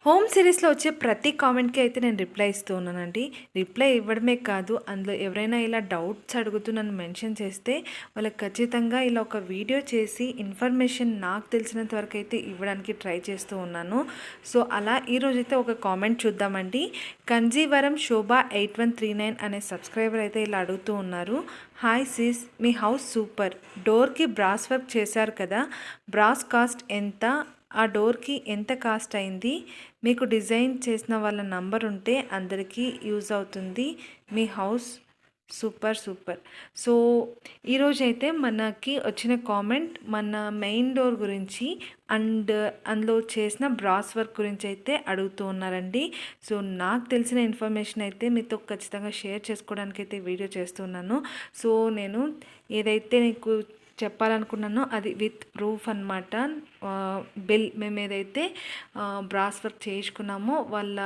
Home సిరీస్‌లో వచ్చే ప్రతి కామెంట్‌కి అయితే నేను రిప్లై ఇస్తూ ఉన్నానండి. రిప్లై ఇవ్వడమే కాదు, అందులో ఎవరైనా ఇలా డౌట్స్ అడుగుతూ నన్ను మెన్షన్ చేస్తే, వాళ్ళకి ఖచ్చితంగా ఇలా ఒక వీడియో చేసి ఇన్ఫర్మేషన్ నాకు తెలిసినంత వరకైతే ఇవ్వడానికి ట్రై చేస్తూ ఉన్నాను. సో, అలా ఈరోజైతే ఒక కామెంట్ చూద్దామండి. కంజీవరం శోభ 8139 అనే సబ్స్క్రైబర్ అయితే ఇలా అడుగుతూ ఉన్నారు. హాయ్ సిస్, మీ హౌస్ సూపర్. డోర్‌కి బ్రాస్ వర్క్ చేశారు కదా! బ్రాస్ కాస్ట్ ఎంత? ఆ డోర్‌కి ఎంత కాస్ట్ అయింది? మీకు డిజైన్ చేసిన వాళ్ళ నంబర్ ఉంటే అందరికీ యూజ్ అవుతుంది. మీ హౌస్ సూపర్ సూపర్. సో, ఈరోజైతే మనకి వచ్చిన కామెంట్ మన మెయిన్ డోర్ గురించి అండ్ అందులో చేసిన బ్రాస్ వర్క్ గురించి అయితే అడుగుతూ ఉన్నారండి. సో, నాకు తెలిసిన ఇన్ఫర్మేషన్ అయితే మీతో ఖచ్చితంగా షేర్ చేసుకోవడానికి అయితే వీడియో చేస్తున్నాను. సో, నేను ఏదైతే నీకు చెప్పాలనుకున్నానో అది విత్ ప్రూఫ్ అనమాట. బిల్ మేము ఏదైతే బ్రాస్ వర్క్ చేయించుకున్నామో వాళ్ళ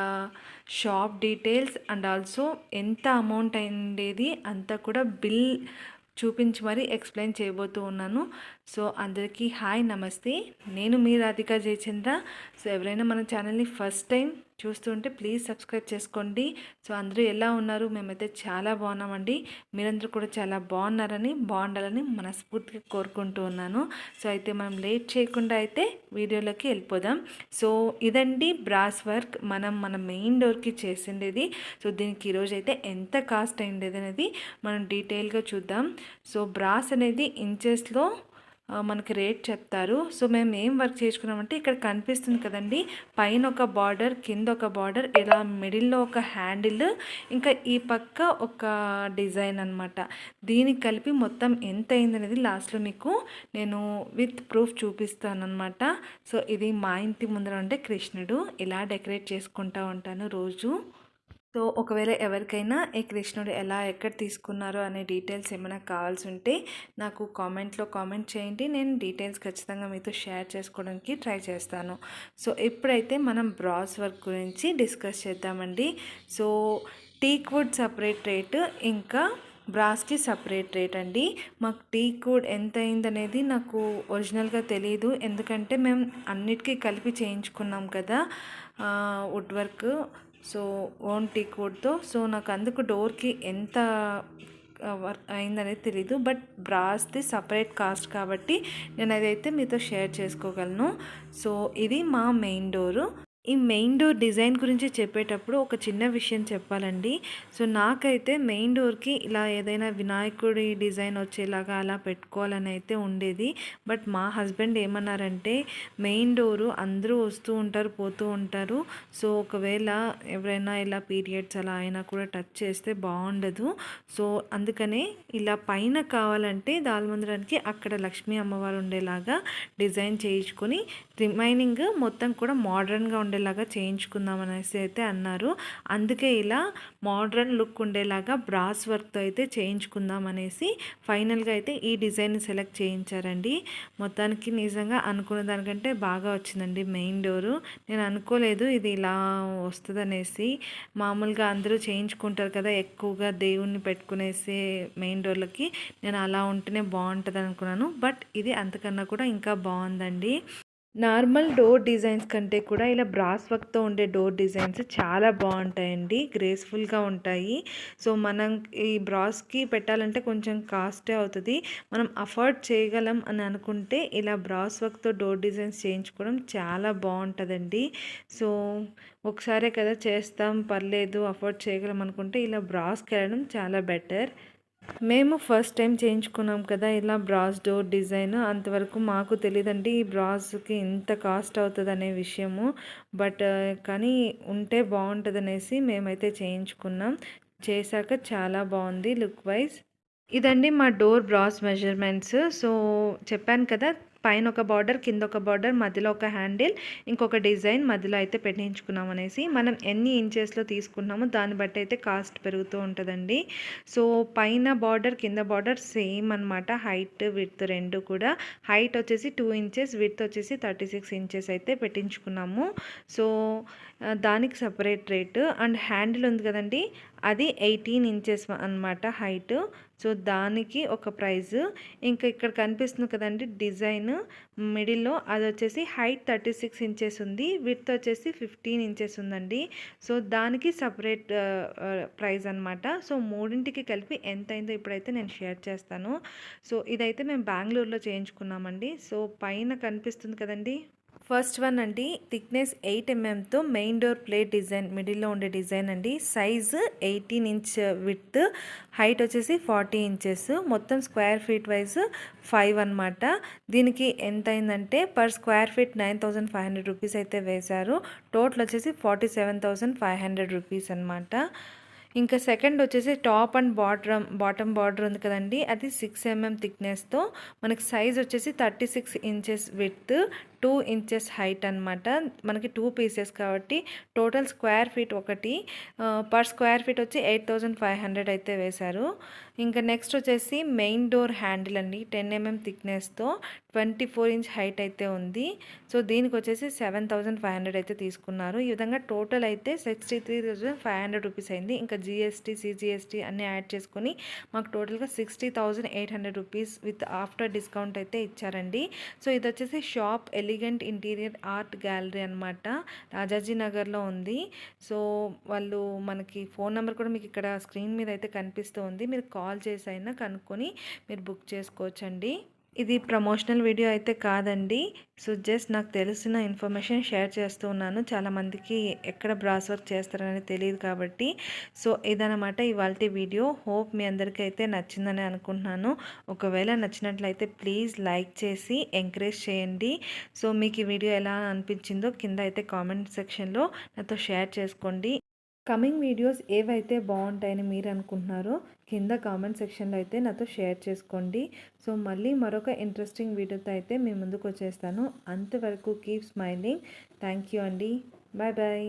షాప్ డీటెయిల్స్ అండ్ ఆల్సో ఎంత అమౌంట్ అయిండేది అంతా కూడా బిల్ చూపించి మరీ ఎక్స్ప్లెయిన్ చేయబోతూ ఉన్నాను. సో, అందరికీ హాయ్, నమస్తే. నేను మీ రాధికా జయచంద్ర. సో, ఎవరైనా మన ఛానల్ని ఫస్ట్ టైం చూస్తుంటే ప్లీజ్ సబ్స్క్రైబ్ చేసుకోండి. సో, అందరూ ఎలా ఉన్నారు? మేమైతే చాలా బాగున్నామండి. మీరందరూ కూడా చాలా బాగుండాలని మనస్ఫూర్తిగా కోరుకుంటూ ఉన్నాను. సో, అయితే మనం లేట్ చేయకుండా అయితే వీడియోలోకి వెళ్ళిపోదాం. సో, ఇదండి బ్రాస్ వర్క్ మన మెయిన్ డోర్కి చేసిండేది. సో, దీనికి ఈరోజు అయితే ఎంత కాస్ట్ అయిండేది అనేది మనం డీటెయిల్గా చూద్దాం. సో, బ్రాస్ అనేది ఇంచెస్లో మనకి రేట్ చెప్తారు. సో, మేము ఏం వర్క్ చేసుకున్నామంటే ఇక్కడ కనిపిస్తుంది కదండి, పైన ఒక బార్డర్, కింద ఒక బార్డర్, ఇలా మిడిల్లో ఒక హ్యాండిల్, ఇంకా ఈ పక్క ఒక డిజైన్ అనమాట. దీనికి కలిపి మొత్తం ఎంత అయిందనేది లాస్ట్లో మీకు నేను విత్ ప్రూఫ్ చూపిస్తాను అనమాట. సో, ఇది మా ఇంటి ముందర ఉంటే కృష్ణుడు ఇలా డెకరేట్ చేసుకుంటూ ఉంటాను రోజు. సో, ఒకవేళ ఎవరికైనా ఈ కృష్ణుడు ఎక్కడ తీసుకున్నారో అనే డీటెయిల్స్ ఏమైనా కావాల్సి ఉంటే నాకు కామెంట్లో కామెంట్ చేయండి. నేను డీటెయిల్స్ ఖచ్చితంగా మీతో షేర్ చేసుకోవడానికి ట్రై చేస్తాను. సో, ఇప్పుడైతే మనం బ్రాస్ వర్క్ గురించి డిస్కస్ చేద్దామండి. So, teak wood separate rate, ఇంకా బ్రాస్కి సపరేట్ రేట్ అండి. మాకు టీక్ వుడ్ ఎంత అయిందనేది నాకు ఒరిజినల్గా తెలియదు, ఎందుకంటే మేము అన్నిటికీ కలిపి చేయించుకున్నాం కదా wood work. So, own teak వుడ్తో. సో, నాకు అందుకు డోర్కి ఎంత వర్క్ అయిందనేది తెలీదు, బట్ బ్రాస్ది సపరేట్ కాస్ట్ కాబట్టి నేను అదైతే మీతో షేర్ చేసుకోగలను. సో, ఇది మా మెయిన్ డోరు. ఈ మెయిన్ డోర్ డిజైన్ గురించి చెప్పేటప్పుడు ఒక చిన్న విషయం చెప్పాలండి. సో, నాకైతే మెయిన్ డోర్కి ఇలా ఏదైనా వినాయకుడి డిజైన్ వచ్చేలాగా అలా పెట్టుకోవాలని అయితే ఉండేది. బట్ మా హస్బెండ్ ఏమన్నారంటే, మెయిన్ డోరు అందరూ వస్తూ ఉంటారు, పోతూ ఉంటారు. సో, ఒకవేళ ఎవరైనా ఇలా పీరియడ్స్ అలా అయినా కూడా టచ్ చేస్తే బాగుండదు. సో, అందుకనే ఇలా పైన కావాలంటే దాల్మందిరానికి అక్కడ లక్ష్మీ అమ్మవారు ఉండేలాగా డిజైన్ చేయించుకొని రిమైనింగ్ మొత్తం కూడా మోడ్రన్గా ఉండేలాగా చేయించుకుందాం అనేసి అయితే అన్నారు. అందుకే ఇలా మోడ్రన్ లుక్ ఉండేలాగా బ్రాస్ వర్క్తో అయితే చేయించుకుందాం అనేసి ఫైనల్గా అయితే ఈ డిజైన్ సెలెక్ట్ చేయించారండి. మొత్తానికి నిజంగా అనుకున్న దానికంటే బాగా వచ్చిందండి మెయిన్ డోరు. నేను అనుకోలేదు ఇది ఇలా వస్తుందనేసి. మామూలుగా అందరూ చేయించుకుంటారు కదా ఎక్కువగా దేవుణ్ణి పెట్టుకునేసి మెయిన్ డోర్లకి, నేను అలా ఉంటేనే బాగుంటుంది అనుకున్నాను. బట్ ఇది అంతకన్నా కూడా ఇంకా బాగుందండి. నార్మల్ డోర్ డిజైన్స్ కంటే కూడా ఇలా బ్రాస్ వర్క్తో ఉండే డోర్ డిజైన్స్ చాలా బాగుంటాయండి, గ్రేస్ఫుల్గా ఉంటాయి. సో, మనం ఈ బ్రాస్కి పెట్టాలంటే కొంచెం కాస్టే అవుతుంది. మనం అఫోర్డ్ చేయగలం అని అనుకుంటే ఇలా బ్రాస్ వర్క్తో డోర్ డిజైన్స్ చేయించుకోవడం చాలా బాగుంటుందండి. సో, ఒకసారే కదా చేస్తాం, పర్లేదు అఫోర్డ్ చేయగలం అనుకుంటే ఇలా బ్రాస్కి వెళ్ళడం చాలా బెటర్. మేము ఫస్ట్ టైం చేయించుకున్నాం కదా ఇలా బ్రాస్ డోర్ డిజైన్, అంతవరకు మాకు తెలియదండి ఈ బ్రాస్కి ఇంత కాస్ట్ అవుతుంది అనే విషయము. బట్ కానీ ఉంటే బాగుంటుంది అనేసి మేమైతే చేయించుకున్నాం. చేశాక చాలా బాగుంది లుక్ వైజ్. ఇదండి మా డోర్ బ్రాస్ మెజర్మెంట్స్. సో, చెప్పాను కదా, పైన ఒక బార్డర్, కింద ఒక బార్డర్, మధ్యలో ఒక హ్యాండిల్, ఇంకొక డిజైన్ మధ్యలో అయితే పెట్టించుకున్నాం అనేసి. మనం ఎన్ని ఇంచెస్లో తీసుకున్నామో దాన్ని బట్టి అయితే కాస్ట్ పెరుగుతూ ఉంటుందండి. సో, పైన బార్డర్, కింద బార్డర్ సేమ్ అనమాట. హైట్ విడ్త్ రెండు కూడా. హైట్ వచ్చేసి 2 ఇంచెస్, విడ్త్ వచ్చేసి 36 ఇంచెస్ అయితే పెట్టించుకున్నాము. సో, దానికి సపరేట్ రేటు. అండ్ హ్యాండిల్ ఉంది కదండి, అది 18 ఇంచెస్ అనమాట హైట్. సో దానికి ఒక ప్రైజ్. ఇంకా ఇక్కడ కనిపిస్తుంది కదండి డిజైన్ మిడిల్లో, అది వచ్చేసి హైట్ 36 ఇంచెస్ ఉంది, విడ్త్ వచ్చేసి 15 ఇంచెస్ ఉందండి. సో దానికి సపరేట్ ప్రైస్ అనమాట. సో మూడింటికి కలిపి ఎంత అయిందో ఇప్పుడైతే నేను షేర్ చేస్తాను. సో ఇదైతే మేము బెంగళూరులో చేయించుకున్నామండి. సో పైన కనిపిస్తుంది కదండి, ఫస్ట్ వన్ అండి థిక్నెస్ 8 ఎంఎంతో మెయిన్ డోర్ ప్లేట్ డిజైన్, మిడిల్లో ఉండే డిజైన్ అండి. సైజు 18 ఇంచ్ విడ్త్, హైట్ వచ్చేసి 40 ఇంచెస్, మొత్తం స్క్వేర్ ఫీట్ వైజ్ 5 అనమాట. దీనికి ఎంత అయిందంటే పర్ స్క్వేర్ ఫీట్ 9,500 రూపీస్ అయితే వేశారు. టోటల్ వచ్చేసి 47,500 రూపీస్ అనమాట. ఇంకా సెకండ్ వచ్చేసి టాప్ అండ్ బాటమ్ బార్డర్ ఉంది కదండి, అది 6 ఎంఎం థిక్నెస్తో, మనకి సైజ్ వచ్చేసి 36 ఇంచెస్ విడ్త్, 2 ఇంచెస్ హైట్ అనమాట. మనకి 2 పీసెస్ కాబట్టి టోటల్ స్క్వేర్ ఫీట్ ఒకటి, పర్ స్క్వేర్ ఫీట్ వచ్చి 8,500 అయితే వేశారు. ఇంకా నెక్స్ట్ వచ్చేసి మెయిన్ డోర్ హ్యాండిల్ అండి, 10 ఎంఎం థిక్నెస్తో, 24 ఇంచ్ హైట్ అయితే ఉంది. సో దీనికి వచ్చేసి 7,500 అయితే తీసుకున్నారు. ఈ విధంగా టోటల్ అయితే 63,500 రూపీస్ అయింది. ఇంకా జిఎస్టీ, సిజిఎస్టీ అన్నీ యాడ్ చేసుకొని మాకు టోటల్గా 60,800 రూపీస్ విత్ ఆఫ్టర్ డిస్కౌంట్ అయితే ఇచ్చారండి. సో ఇది వచ్చేసి shop elegant interior art gallery అనమాట, రాజాజీ నగర్లో ఉంది. సో వాళ్ళు మనకి ఫోన్ నెంబర్ కూడా మీకు ఇక్కడ స్క్రీన్ మీద అయితే కనిపిస్తూ ఉంది, మీరు కాల్ చేసి అయినా కనుక్కొని మీరు బుక్ చేసుకోవచ్చండి. ఇది ప్రమోషనల్ వీడియో అయితే కాదండి. సో జస్ట్ నాకు తెలిసిన ఇన్ఫర్మేషన్ షేర్ చేస్తూ ఉన్నాను. చాలామందికి ఎక్కడ బ్రాస్ వర్క్ చేస్తారని తెలియదు కాబట్టి. సో ఇదనమాట ఇవాల్టి వీడియో. హోప్ మీ అందరికీ అయితే నచ్చిందని అనుకుంటున్నాను. ఒకవేళ నచ్చినట్లయితే ప్లీజ్ లైక్ చేసి ఎంకరేజ్ చేయండి. సో మీకు ఈ వీడియో ఎలా అనిపించిందో కింద అయితే కామెంట్ సెక్షన్లో నాతో షేర్ చేసుకోండి. కమింగ్ వీడియోస్ ఏవైతే బాగుంటాయని మీరు అనుకుంటున్నారో కింద కామెంట్ సెక్షన్లో అయితే నాతో షేర్ చేసుకోండి. సో మళ్ళీ మరొక ఇంట్రెస్టింగ్ వీడియోతో అయితే మీ ముందుకు వచ్చేస్తాను. అంతవరకు కీప్ స్మైలింగ్. థ్యాంక్ యూ అండి. Bye bye.